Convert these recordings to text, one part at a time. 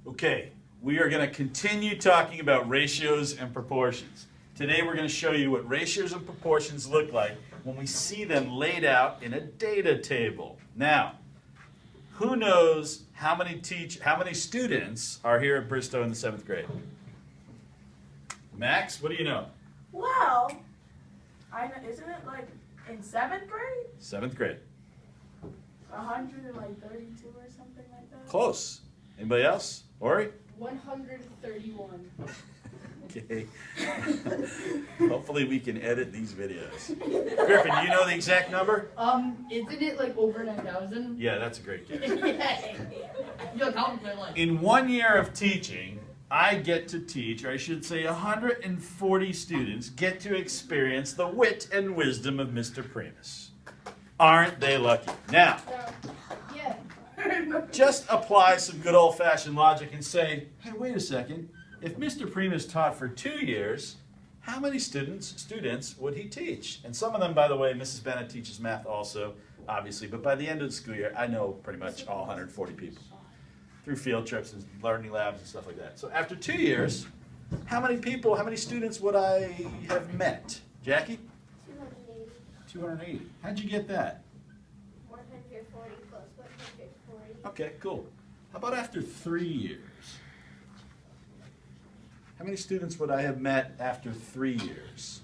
Okay, we are going to continue talking about ratios and proportions. Today we're going to show you what ratios and proportions look like when we see them laid out in a data table. Now, who knows how many students are here at Bristow in the 7th grade? Max, what do you know? Well, I know, isn't it like in 7th grade? 7th grade. 132 or something like that? Close. Anybody else? Ori? 131. Okay. Hopefully we can edit these videos. Griffin, do you know the exact number? Isn't it like over 9,000? Yeah, that's a great guess. Yo, count my life. In 1 year of teaching, I get to teach, or I should say 140 students get to experience the wit and wisdom of Mr. Primus. Aren't they lucky? Now, Yeah. just apply some good old-fashioned logic and say, hey, wait a second. If Mr. Primus taught for 2 years, how many students would he teach? And some of them, by the way, Mrs. Bennett teaches math also, obviously, but by the end of the school year, I know pretty much all 140 people through field trips and learning labs and stuff like that. So after 2 years, how many students would I have met? Jackie? 280. 280. How'd you get that? 140 plus 140. Okay, cool. How about after 3 years? How many students would I have met after 3 years?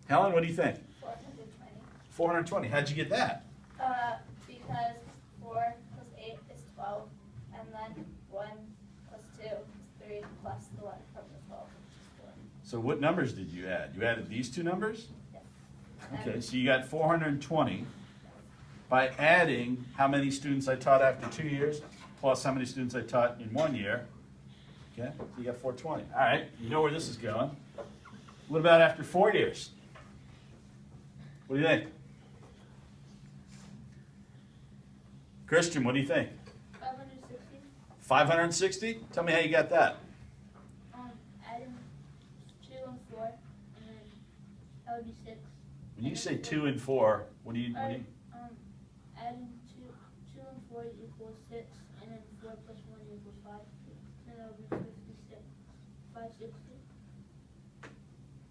Helen, what do you think? 420. 420. How'd you get that? Because 4 plus 8 is 12, and then 1 plus 2 is 3 plus the 1 from the 12, which is 4. So what numbers did you add? You added these two numbers? Yes. Okay, so you got 420 by adding how many students I taught after 2 years plus how many students I taught in 1 year. Okay, so you got 420. All right, you know where this is going. What about after 4 years? What do you think? Christian, what do you think? 560. 560? Tell me how you got that. Adding 2 and 4, and then that would be 6. When you say 2 and 4, what do you Adding 2 and 4 equals 6, and then 4 plus 1 equals 5. Then that would be 56. 560.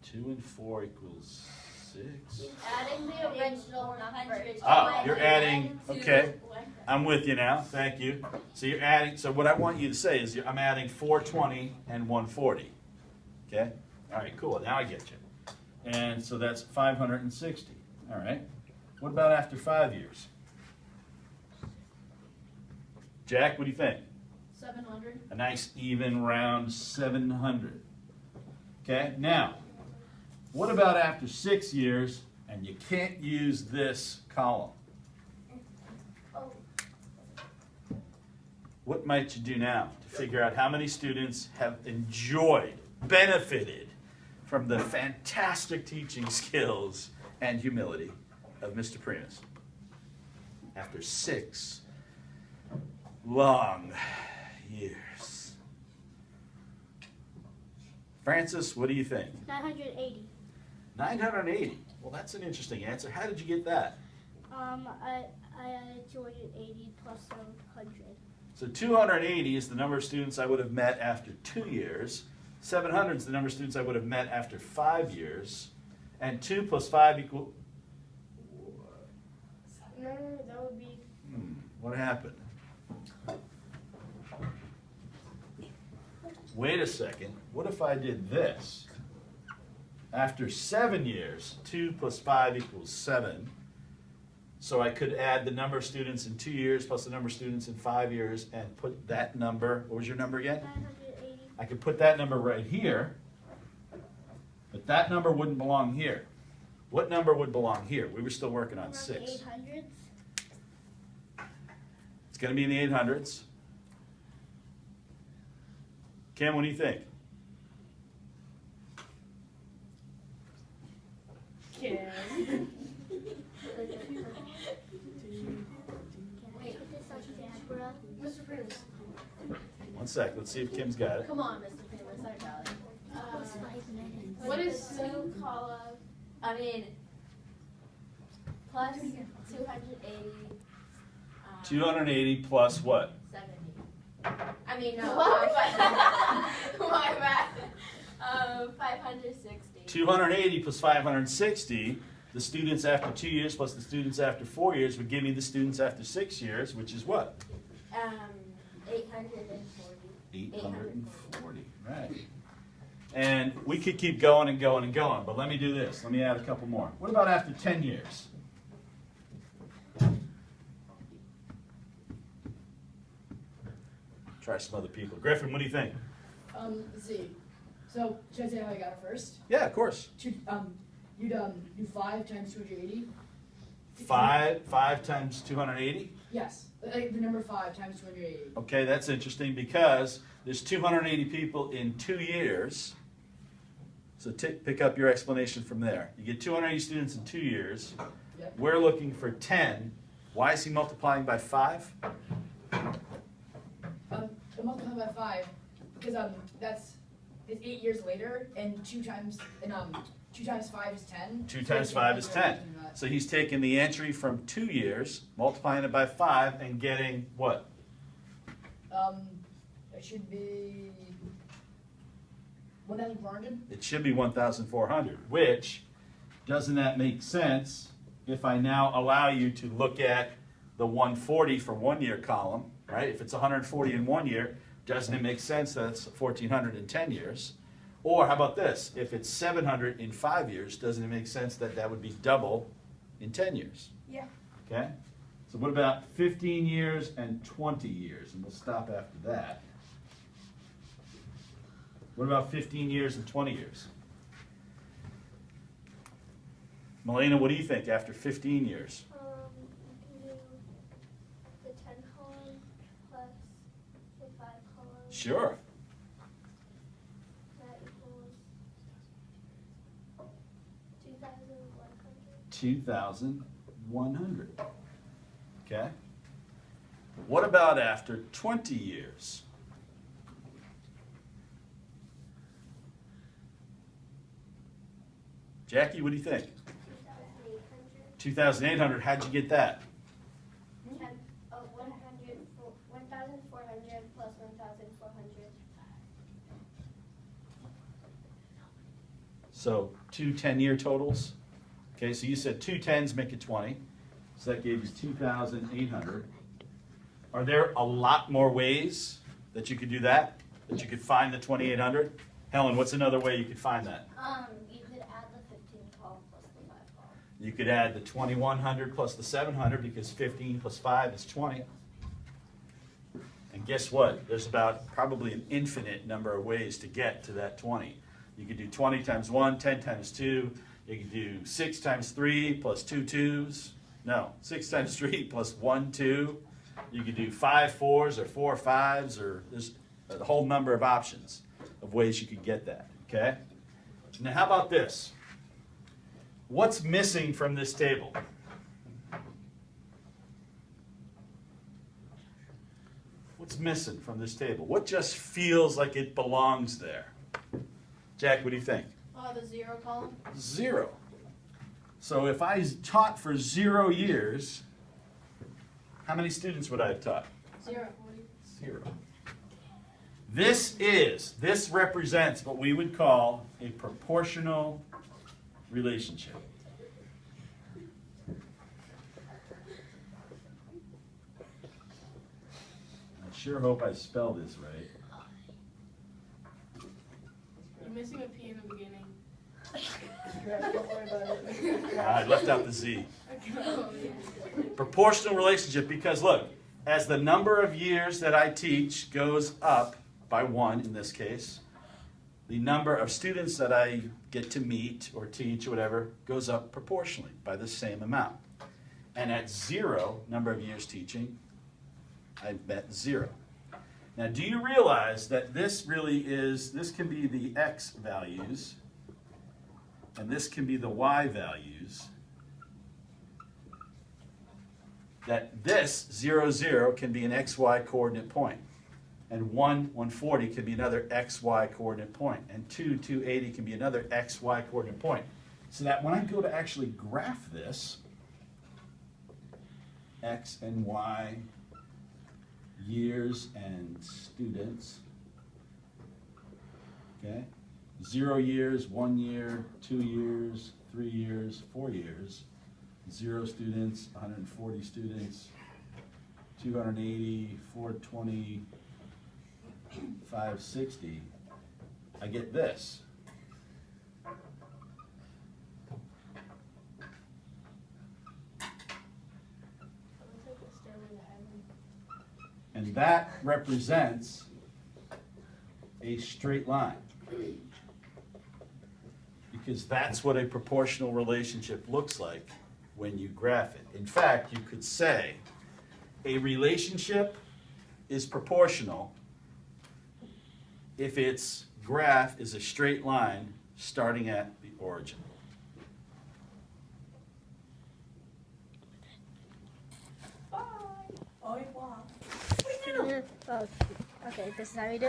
2 and 4 equals 6. Adding the original numbers. Oh, you're adding, okay. I'm with you now, thank you. So you're adding, so what I want you to say is I'm adding 420 and 140. Okay? All right, cool, now I get you. And so that's 560. All right. What about after 5 years? Jack, what do you think? 700. A nice even round 700. Okay, now, what about after 6 years and you can't use this column? Oh, What might you do now to figure out how many students have enjoyed, benefited from the fantastic teaching skills and humility of Mr. Primus? After 6 long years. Francis, what do you think? 980. 980. Well, that's an interesting answer. How did you get that? I added 280 plus 700. So 280 is the number of students I would have met after 2 years. 700 is the number of students I would have met after 5 years. And 2 plus 5 equal... No, that would be... What happened? Wait a second. What if I did this? After 7 years, 2 plus 5 equals 7. So I could add the number of students in 2 years plus the number of students in 5 years and put that number, what was your number again? 980. I could put that number right here, but that number wouldn't belong here. What number would belong here? We were still working on 6. 800s. It's going to be in the 800s. Cam, what do you think? Kim. Mr. Primus. One sec. Let's see if Kim's got it. Come on, Mr. Primus. I got it. What is 2 column? I mean, plus 280 280 plus what? 70. I mean, no. What? My bad. 560. 280 plus 560, the students after 2 years plus the students after 4 years would give me the students after 6 years, which is what? 840. 840, right. And we could keep going and going and going, but let me do this. Let me add a couple more. What about after 10 years? Try some other people. Griffin, what do you think? Z. So, should I say how I got it first? Yeah, of course. You'd do 5 times 280? 5 times 280? Yes, like the number 5 times 280. Okay, that's interesting because there's 280 people in 2 years. So pick up your explanation from there. You get 280 students in 2 years. Yep. We're looking for 10. Why is he multiplying by 5? I'm multiplying by 5 because it's 8 years later, and 2 times 5 is 10. 2 times 5 is 10. So he's taking the entry from 2 years, multiplying it by 5, and getting what? It should be 1,400. It should be 1,400, which, doesn't that make sense if I now allow you to look at the 140 for 1 year column, right? If it's 140 in 1 year, doesn't it make sense that it's 1,400 in 10 years? Or how about this? If it's 700 in 5 years, doesn't it make sense that that would be double in 10 years? Yeah. Okay? So what about 15 years and 20 years? And we'll stop after that. What about 15 years and 20 years? Melena, what do you think after 15 years? You can do the 10 column plus the 5 column. Sure. That equals 2,100. 2,100. Okay? What about after 20 years? Jackie, what do you think? 2,800. 2,800. How'd you get that? 1,400 plus 1,400. So 2 10-year totals. Okay, so you said 2 10s make it 20. So that gave you 2,800. Are there a lot more ways that you could do that? That you could find the 2,800? Helen, what's another way you could find that? You could add the 15 column plus the 5 column. You could add the 2,100 plus the 700 because 15 plus 5 is 20. And guess what? There's about probably an infinite number of ways to get to that 20. You could do 20 times 1, 10 times 2. You could do 6 times 3 plus 2 2s. No, 6 times 3 plus 1 2. You could do 5 4s or 4 5s, or there's a whole number of options of ways you could get that, okay? Now how about this? What's missing from this table? What's missing from this table? What just feels like it belongs there? Jack, what do you think? The 0 column. 0. So if I taught for 0 years, how many students would I have taught? 0. 0. This represents what we would call a proportional relationship. I sure hope I spell this right. You're missing a P in the beginning. Don't worry about it. I left out the Z. Proportional relationship, because look, as the number of years that I teach goes up by 1 in this case, the number of students that I get to meet or teach or whatever goes up proportionally by the same amount. And at 0 number of years teaching, I've met 0. Now, do you realize that this can be the X values, and this can be the Y values, that this 0 0 can be an XY coordinate point, and 1 140 can be another XY coordinate point, and 2 280 can be another XY coordinate point. So that when I go to actually graph this, X and Y, years and students. Okay? 0 years, 1 year, 2 years, 3 years, 4 years. 0 students, 140 students, 280, 420, 560. I get this. Looks like a stairway to heaven. And that represents a straight line. Because that's what a proportional relationship looks like when you graph it. In fact, you could say a relationship is proportional if its graph is a straight line starting at the origin. Bye. Au revoir. Oh, okay, this is how we do it.